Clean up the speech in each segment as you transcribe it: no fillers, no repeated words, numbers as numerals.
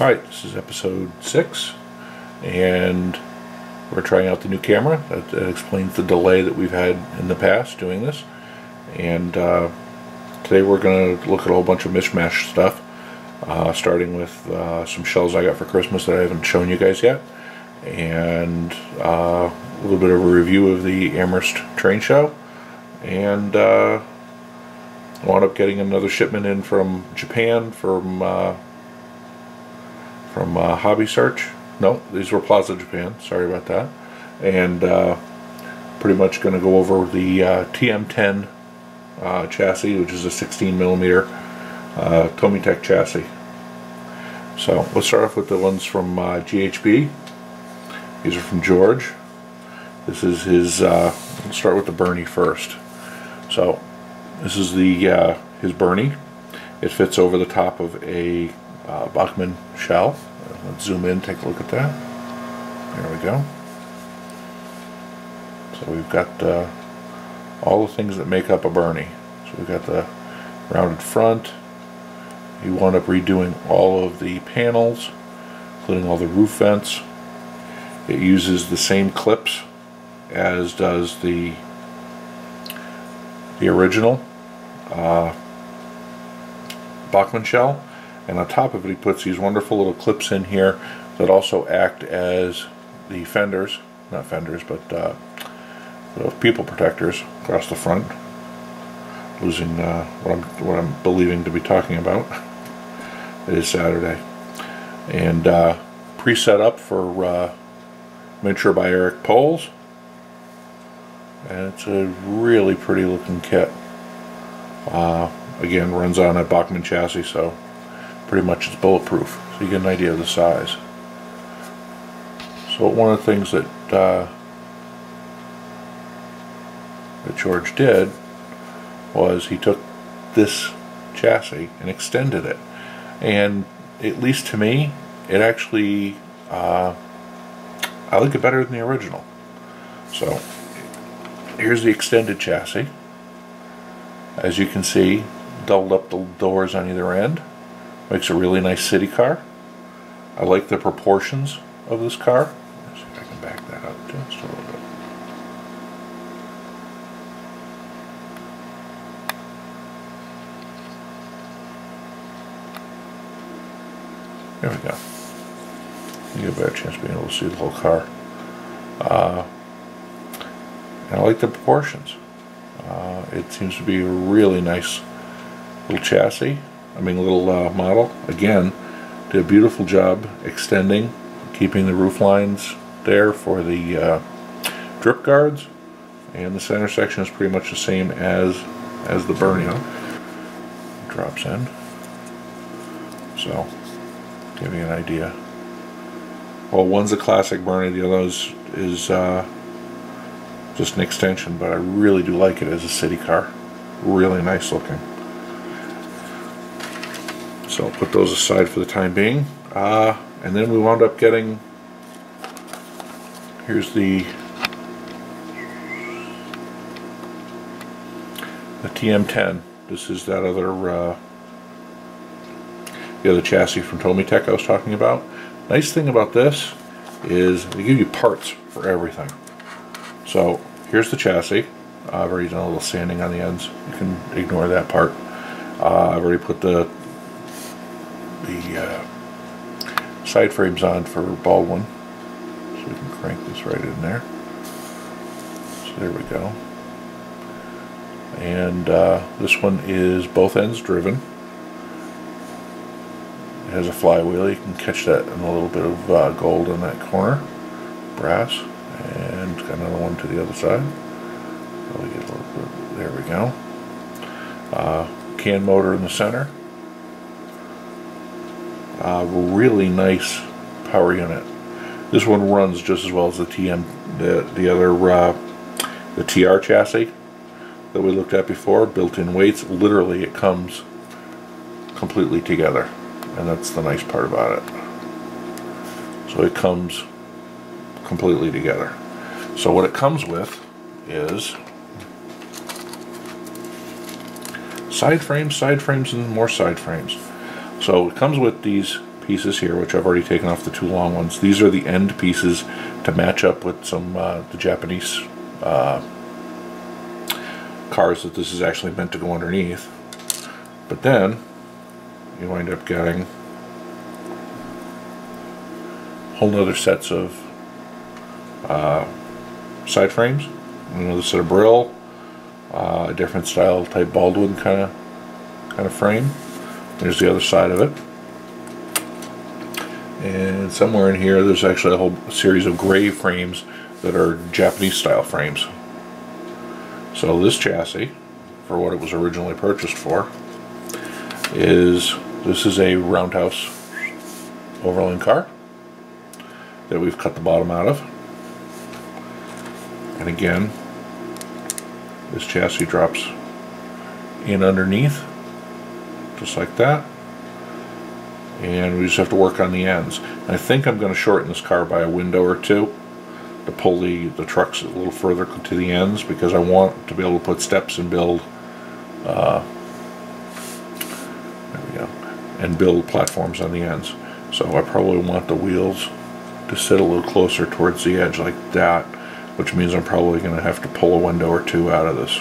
Alright, this is episode 6, and we're trying out the new camera. That explains the delay that we've had in the past doing this. And today we're going to look at a whole bunch of mishmash stuff, starting with some shells I got for Christmas that I haven't shown you guys yet, and a little bit of a review of the Amherst Train Show, and wound up getting another shipment in from Japan from Hobby Search. No, these were Plaza Japan, sorry about that. And pretty much going to go over the TM10 chassis, which is a 16mm TomyTec chassis. So let's start off with the ones from GHB. These are from George. This is his, let's start with the Birney first. So this is the his Birney. It fits over the top of a Bachmann shell. Let's zoom in, take a look at that. There we go. So we've got all the things that make up a Birney. So we've got the rounded front. You wound up redoing all of the panels, including all the roof vents. It uses the same clips as does the original Bachmann shell. And on top of it, he puts these wonderful little clips in here that also act as the fenders, not fenders, but people protectors across the front. Losing what I'm believing to be talking about. It is Saturday, and pre-set up for miniature by Eric poles, and it's a really pretty looking kit. Again, runs on a Bachmann chassis, so pretty much it's bulletproof, so you get an idea of the size. So one of the things that George did was he took this chassis and extended it, and at least to me, it actually I like it better than the original. So here's the extended chassis. As you can see, doubled up the doors on either end. Makes a really nice city car. I like the proportions of this car. Let's see if I can back that up just a little bit. There we go. You get a better chance of being able to see the whole car. And I like the proportions. It seems to be a really nice little chassis. Little model. Again, did a beautiful job extending, keeping the roof lines there for the drip guards, and the center section is pretty much the same as the Birney. Drops in. So, give you an idea. Well, one's a classic Birney, the other is just an extension, but I really do like it as a city car. Really nice looking. So I'll put those aside for the time being. And then we wound up getting, here's the TM10. This is that other, the other chassis from TomyTec I was talking about. Nice thing about this is they give you parts for everything. So here's the chassis. I've already done a little sanding on the ends. You can ignore that part. I've already put the side frames on for Baldwin, so we can crank this right in there. So there we go. And this one is both ends driven. It has a flywheel. You can catch that in a little bit of gold in that corner, brass, and got another one to the other side. Probably get a little bit. There we go. Can motor in the center. Really nice power unit. This one runs just as well as the the TR chassis that we looked at before. Built-in weights. Literally, it comes completely together, and that's the nice part about it. So it comes completely together. So what it comes with is side frames, and more side frames. So it comes with these pieces here, which I've already taken off the two long ones. These are the end pieces to match up with some the Japanese cars that this is actually meant to go underneath. But then you wind up getting whole nother sets of side frames, another set of Brill, a different style type Baldwin kind of frame. There's the other side of it, and somewhere in here there's actually a whole series of gray frames that are Japanese style frames. So this chassis, for what it was originally purchased for, is a roundhouse overland car that we've cut the bottom out of. And again, this chassis drops in underneath, just like that. And we just have to work on the ends. And I think I'm going to shorten this car by a window or two to pull the trucks a little further to the ends, because I want to be able to put steps and build there we go, and build platforms on the ends. So I probably want the wheels to sit a little closer towards the edge like that, which means I'm probably going to have to pull a window or two out of this.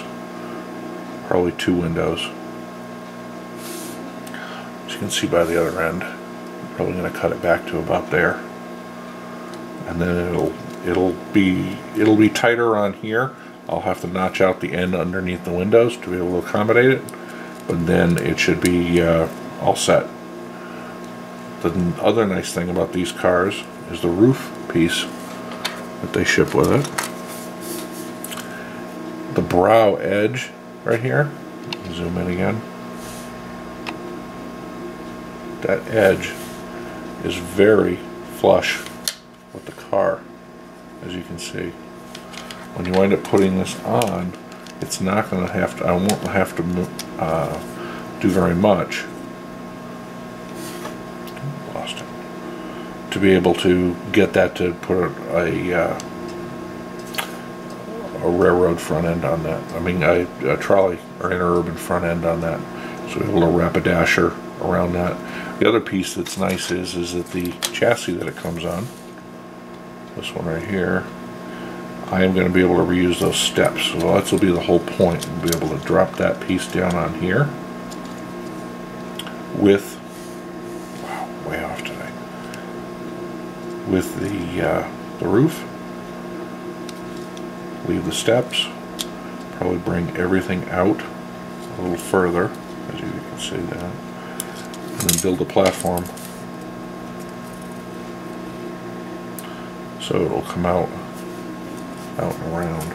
Probably 2 windows. As you can see by the other end, I'm probably going to cut it back to about there, and then it'll be tighter on here. I'll have to notch out the end underneath the windows to be able to accommodate it, but then it should be all set. The other nice thing about these cars is the roof piece that they ship with it. The brow edge right here, zoom in again, that edge is very flush with the car, as you can see. When you wind up putting this on, it's not going to have to, I won't have to do very much. Lost it. To be able to get that to put a railroad front end on that. I mean a trolley or interurban front end on that. So we're able to wrap a dasher around that. The other piece that's nice is that the chassis that it comes on, this one right here, I am going to be able to reuse those steps. So that will be the whole point. We'll be able to drop that piece down on here with, wow, way off today, with the roof. Leave the steps, probably bring everything out a little further, as you can see that, and then build a platform so it will come out and around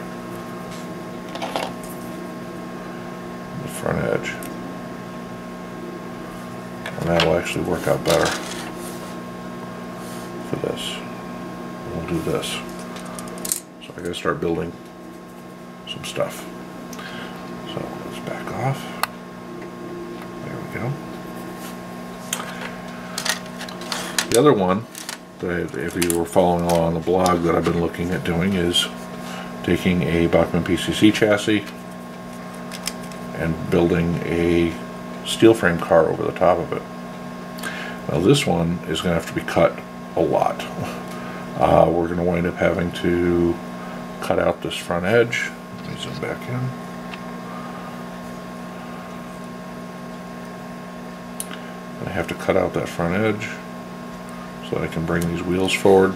the front edge, and that will actually work out better for this. We'll do this. So I gotta start building some stuff. So let's back off. There we go. The other one that, if you were following along on the blog, that I've been looking at doing is taking a Bachmann PCC chassis and building a steel frame car over the top of it. Now this one is going to have to be cut a lot. We're going to wind up having to cut out this front edge. Let me zoom back in. I have to cut out that front edge so I can bring these wheels forward.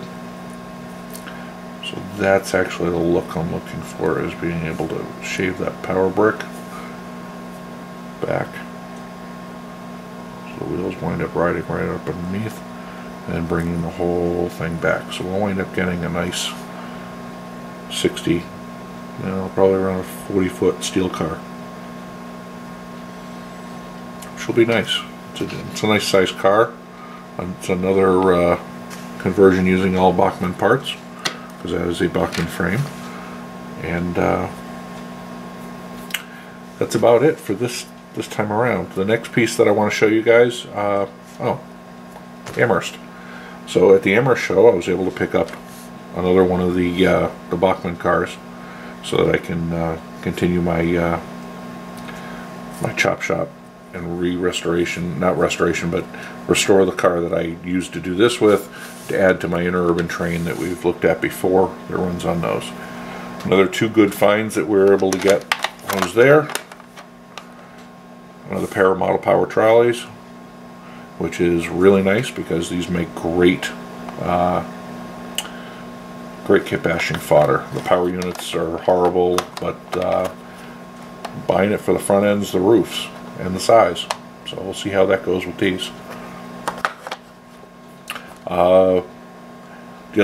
So that's actually the look I'm looking for, is being able to shave that power brick back so the wheels wind up riding right up underneath, and then bringing the whole thing back. So we'll wind up getting a nice 60, probably around a 40-foot steel car, which will be nice. It's a nice sized car. It's another conversion using all Bachmann parts, because that is a Bachmann frame. And that's about it for this time around. The next piece that I want to show you guys, Amherst. So at the Amherst show, I was able to pick up another one of the Bachmann cars, so that I can continue my my chop shop and restoration, not restoration, but restore the car that I used to do this with, to add to my interurban train that we've looked at before that runs on those. Another two good finds that we were able to get was there. Another pair of model power trolleys, which is really nice because these make great great kit bashing fodder. The power units are horrible, but buying it for the front ends, the roofs, and the size. So we'll see how that goes with these. The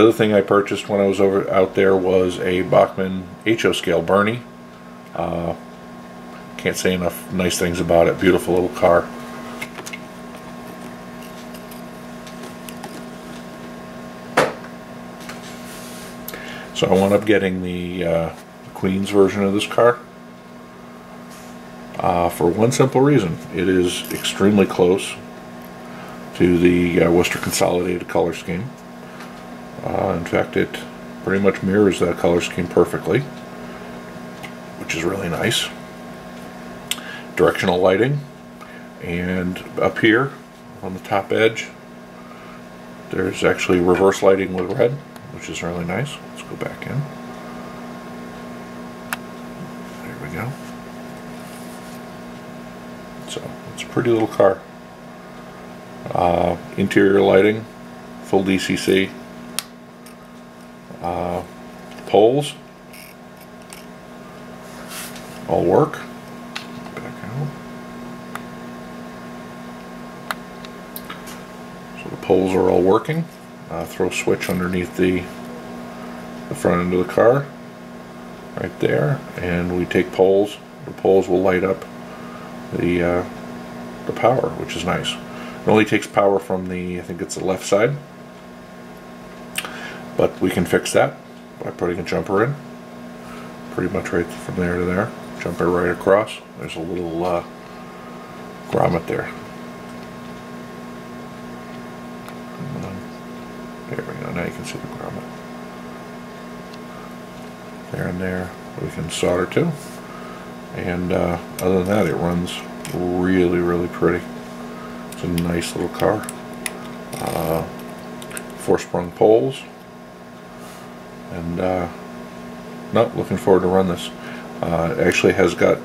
other thing I purchased when I was out there was a Bachmann HF scale Birney. Can't say enough nice things about it. Beautiful little car. So I wound up getting the Queen's version of this car for one simple reason. It is extremely close to the Worcester Consolidated color scheme. In fact, it pretty much mirrors that color scheme perfectly, which is really nice. Directional lighting, and up here on the top edge there's actually reverse lighting with red, which is really nice. Let's go back in. There we go. So it's a pretty little car. Interior lighting, full DCC. Poles all work. Back out. So the poles are all working. Throw a switch underneath the front end of the car, right there, and we take poles. The poles will light up the power, which is nice. It only takes power from the, I think it's the left side, but we can fix that by putting a jumper in, pretty much right from there to there. Jumper right across. There's a little grommet there. There we go. Now you can see the grommet. There and there we can solder to. And other than that, it runs really, really pretty. It's a nice little car. 4-sprung poles. And no, looking forward to run this. It actually has got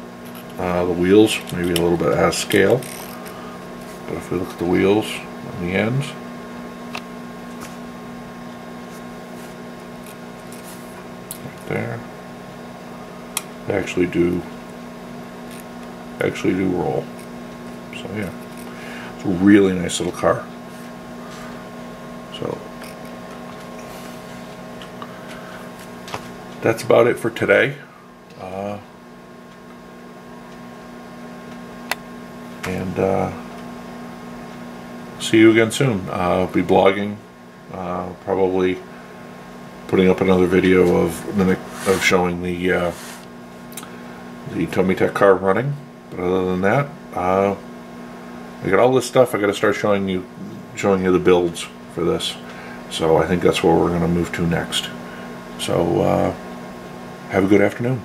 the wheels maybe a little bit out of scale, but if we look at the wheels on the ends, right there, they actually do roll. So yeah, it's a really nice little car. So that's about it for today. See you again soon. I'll be blogging, probably putting up another video of showing the TomyTec car running. But other than that, I got all this stuff. I got to start showing you the builds for this. So I think that's where we're going to move to next. So have a good afternoon.